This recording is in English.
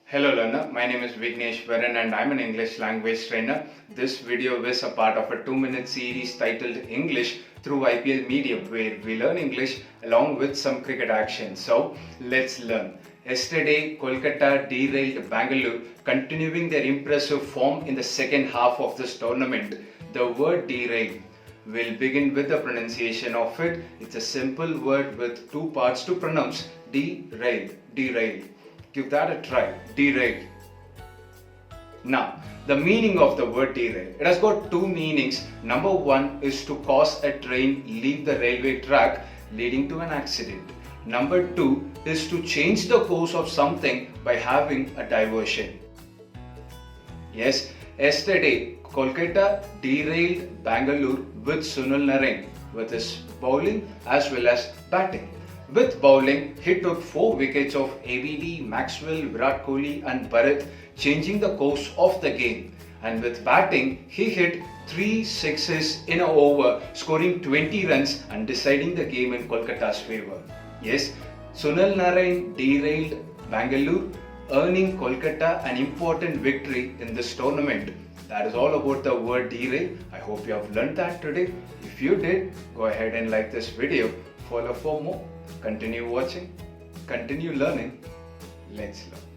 Hello learner, my name is Vigneshwaran and I'm an English language trainer. This video is a part of a 2-minute series titled English through IPL Medium, where we learn English along with some cricket action. So let's learn. Yesterday, Kolkata derailed Bangalore, continuing their impressive form in the second half of this tournament. The word derail. We'll begin with the pronunciation of it. It's a simple word with two parts to pronounce. Derail, derail. Give that a try. Derail. Now, the meaning of the word derail. It has got two meanings. Number one is to cause a train leave the railway track, leading to an accident. Number two is to change the course of something by having a diversion. Yes, yesterday Kolkata derailed Bangalore with Sunil Narine with his bowling as well as batting. With bowling, he took 4 wickets of ABD, Maxwell, Virat Kohli and Bharat, changing the course of the game. And with batting, he hit 3 sixes in an over, scoring 20 runs and deciding the game in Kolkata's favour. Yes, Sunil Narine derailed Bangalore, earning Kolkata an important victory in this tournament. That is all about the word derail. I hope you have learned that today. If you did, go ahead and like this video. Follow for more. Continue watching. Continue learning. Let's learn.